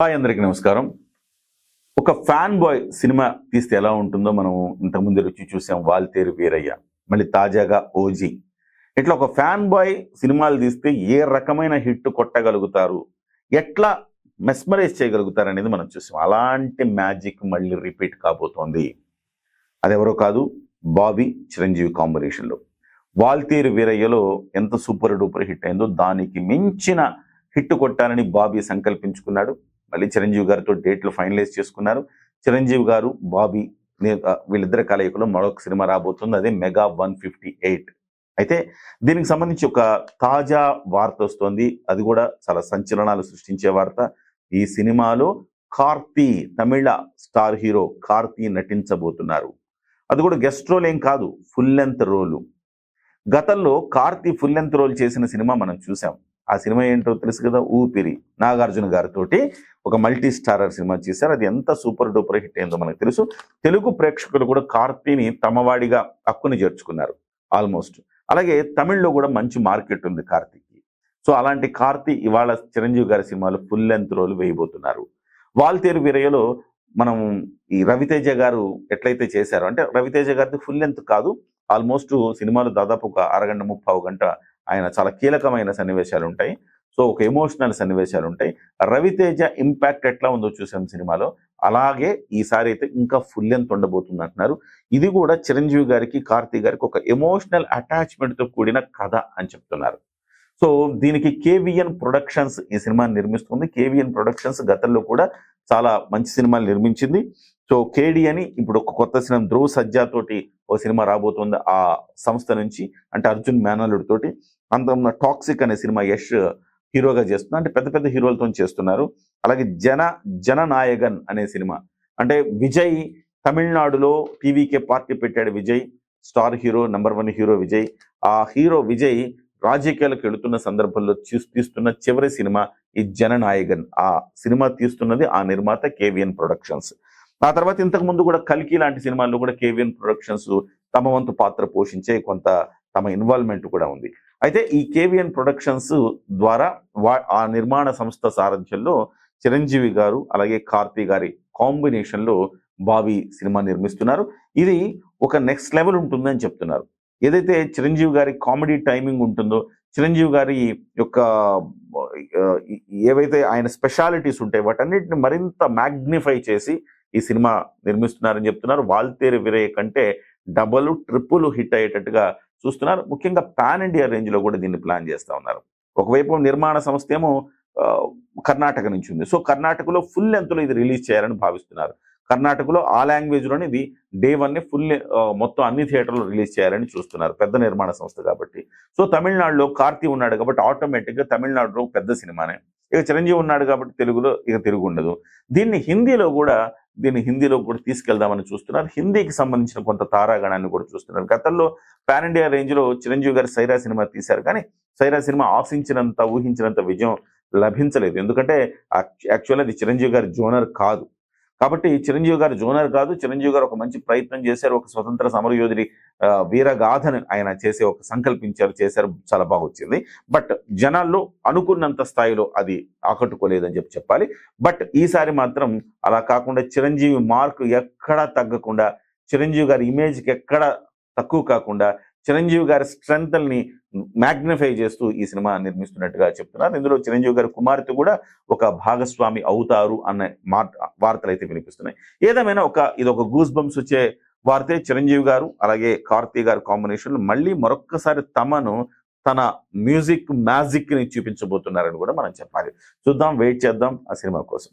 Hi అందరికీ నమస్కారం. ఒక ఫ్యాన్ బాయ్ సినిమా తీస్తే ఎలా ఉంటుందో మనం ఇంతకుముందు రుచి చూసాం 'వాల్తేరు వీరయ్య'. మళ్ళీ తాజాగా 'ఓజీ'. ఇట్లా ఒక ఫ్యాన్ బాయ్ సినిమాలు తీస్తే ఏ రకమైన హిట్ కొట్టగలుగుతారు, ఎట్లా మెస్మరైజ్ చేయగలుగుతారు అనేది మనం చూసాం. అలాంటి మ్యాజిక్ మళ్ళీ రిపీట్ కాబోతోంది. అదెవరో కాదు, బాబీ చిరంజీవి కాంబినేషన్లో 'వాల్తేరు వీరయ్యలో' ఎంత సూపర్ డూపర్ హిట్ అయిందో దానికి మించిన హిట్ కొట్టాలని బాబీ సంకల్పించుకున్నాడు. మళ్ళీ చిరంజీవి గారితో డేట్లు ఫైనలైజ్ చేసుకున్నారు. చిరంజీవి గారు, బాబీ వీళ్ళిద్దరి కలయికలో మరొక సినిమా రాబోతుంది. అదే మెగా 158. అయితే దీనికి సంబంధించి ఒక తాజా వార్త వస్తోంది. అది కూడా చాలా సంచలనాలు సృష్టించే వార్త. ఈ సినిమాలో కార్తీ, తమిళ స్టార్ హీరో కార్తీ నటించబోతున్నారు. అది కూడా గెస్ట్ రోల్ ఏం కాదు, ఫుల్ లెంత్ రోలు. గతంలో కార్తీ ఫుల్ లెంత్ రోల్ చేసిన సినిమా మనం చూసాం. ఆ సినిమా ఏంటో తెలుసు కదా, 'ఊపిరి'. నాగార్జున గారితోటి ఒక మల్టీ స్టారర్ సినిమా చేశారు. అది ఎంత సూపర్ డూపర్ హిట్ అయిందో మనకు తెలుసు. తెలుగు ప్రేక్షకులు కూడా కార్తీని తమవాడిగా హక్కుని చేర్చుకున్నారు ఆల్మోస్ట్. అలాగే తమిళ్లో కూడా మంచి మార్కెట్ ఉంది కార్తీకి. సో అలాంటి కార్తీ ఇవాళ చిరంజీవి గారి సినిమాలో ఫుల్ లెంత్ రోల్ వేయబోతున్నారు. 'వాల్తేరు వీరయ్యలో' మనం ఈ రవితేజ గారు ఎట్లయితే చేశారో, అంటే రవితేజ గారిది ఫుల్ లెంత్ కాదు, ఆల్మోస్ట్ సినిమాలో దాదాపు ఒక అరగంట ముప్పావు గంట ఆయన చాలా కీలకమైన సన్నివేశాలు ఉంటాయి. సో ఒక ఎమోషనల్ సన్నివేశాలు ఉంటాయి. రవితేజ ఇంపాక్ట్ ఎట్లా ఉందో చూసాం సినిమాలో, అలాగే ఈసారి అయితే ఇంకా ఫుల్ లెంత్ ఉండబోతుంది అంటున్నారు. ఇది కూడా చిరంజీవి గారికి, కార్తీ గారికి ఒక ఎమోషనల్ అటాచ్మెంట్తో కూడిన కథ అని చెప్తున్నారు. సో దీనికి కేవీఎన్ ప్రొడక్షన్స్ ఈ సినిమాని నిర్మిస్తుంది. కేవీఎన్ ప్రొడక్షన్స్ గతంలో కూడా చాలా మంచి సినిమాలు నిర్మించింది. సో కేడి అని ఇప్పుడు ఒక కొత్త సినిమా ధ్రువ్ సజ్జా తోటి ఓ సినిమా రాబోతుంది ఆ సంస్థ నుంచి, అంటే అర్జున్ మేనల్లుడి తోటి. అంత టాక్సిక్ అనే సినిమా యష్ హీరోగా చేస్తున్నారు, అంటే పెద్ద పెద్ద హీరోలతో చేస్తున్నారు. అలాగే జననాయగన్ అనే సినిమా, అంటే విజయ్ తమిళనాడులో టీవీకే పార్టీ పెట్టాడు. Vijay star hero, number 1 hero Vijay. ఆ హీరో విజయ్ రాజకీయాలకు వెళుతున్న సందర్భంలో తీస్తున్న చివరి సినిమా ఈ జననాయగన్. ఆ సినిమా తీస్తున్నది ఆ నిర్మాత కేవీఎన్ ప్రొడక్షన్స్. ఆ తర్వాత ఇంతకు ముందు కూడా కల్కి లాంటి సినిమాల్లో కూడా కేవీఎన్ ప్రొడక్షన్స్ తమ వంతు పాత్ర పోషించే కొంత తమ ఇన్వాల్వ్మెంట్ కూడా ఉంది. అయితే ఈ కేవీఎన్ ప్రొడక్షన్స్ ద్వారా ఆ నిర్మాణ సంస్థ సారథ్యంలో చిరంజీవి గారు అలాగే కార్తీ గారి కాంబినేషన్లో బాబీ సినిమా నిర్మిస్తున్నారు. ఇది ఒక నెక్స్ట్ లెవెల్ ఉంటుందని చెప్తున్నారు. ఏదైతే చిరంజీవి గారి కామెడీ టైమింగ్ ఉంటుందో, చిరంజీవి గారి యొక్క ఏవైతే ఆయన స్పెషాలిటీస్ ఉంటాయి వాటన్నిటిని మరింత మ్యాగ్నిఫై చేసి ఈ సినిమా నిర్మిస్తున్నారని చెప్తున్నారు. 'వాల్తేరు వీరయ్య' కంటే డబల్ ట్రిపుల్ హిట్ అయ్యేటట్టుగా చూస్తున్నారు. ముఖ్యంగా పాన్ ఇండియా రేంజ్ లో కూడా దీన్ని ప్లాన్ చేస్తూ ఉన్నారు. ఒకవైపు నిర్మాణ సంస్థ ఏమో కర్ణాటక నుంచి ఉంది. సో కర్ణాటకలో ఫుల్ లెంత్లో ఇది రిలీజ్ చేయాలని భావిస్తున్నారు. కర్ణాటకలో ఆ లాంగ్వేజ్లోనే ఇది డే 1 ఫుల్ మొత్తం అన్ని థియేటర్లో రిలీజ్ చేయాలని చూస్తున్నారు, పెద్ద నిర్మాణ సంస్థ కాబట్టి. సో తమిళనాడులో కార్తీ ఉన్నాడు కాబట్టి ఆటోమేటిక్గా తమిళనాడులో పెద్ద సినిమానే. ఇక చిరంజీవి ఉన్నాడు కాబట్టి తెలుగులో ఇక తిరుగు ఉండదు. దీన్ని హిందీలో కూడా తీసుకెళ్దామని చూస్తున్నారు. హిందీకి సంబంధించిన కొంత తారాగణాన్ని కూడా చూస్తున్నారు. గతంలో పాన్ ఇండియా రేంజ్లో చిరంజీవి గారు 'సైరా' సినిమా తీశారు, కానీ 'సైరా' సినిమా ఆశించినంత ఊహించినంత విజయం లభించలేదు. ఎందుకంటే యాక్చువల్లీ అది చిరంజీవి గారి జోనర్ కాదు. కాబట్టి చిరంజీవి గారు జోనర్ కాదు. చిరంజీవి గారు ఒక మంచి ప్రయత్నం చేశారు. ఒక స్వతంత్ర సమరయోధుడి వీరగాథను ఆయన చేశారు. చాలా బాగా వచ్చింది. బట్ జనాల్లో అనుకున్నంత స్థాయిలో అది ఆకట్టుకోలేదని చెప్పాలి. బట్ ఈసారి మాత్రం అలా కాకుండా చిరంజీవి మార్కు ఎక్కడా తగ్గకుండా, చిరంజీవి గారి ఇమేజ్కి ఎక్కడా తక్కువ కాకుండా, చిరంజీవి గారి స్ట్రెంగ్త్ని మ్యాగ్నిఫై చేస్తూ ఈ సినిమా నిర్మిస్తున్నట్టుగా చెప్తున్నారు. ఇందులో చిరంజీవి గారి కుమార్తె కూడా ఒక భాగస్వామి అవుతారు అన్న వార్తలు అయితే వినిపిస్తున్నాయి. ఏదేమైనా ఇది ఒక గూస్ బంప్స్ వచ్చే వార్తే. చిరంజీవి గారు అలాగే కార్తీ గారు కాంబినేషన్ మళ్ళీ మరొక్కసారి తన మ్యాజిక్ ని చూపించబోతున్నారని కూడా మనం చెప్పాలి. చూద్దాం, వెయిట్ చేద్దాం ఆ సినిమా కోసం.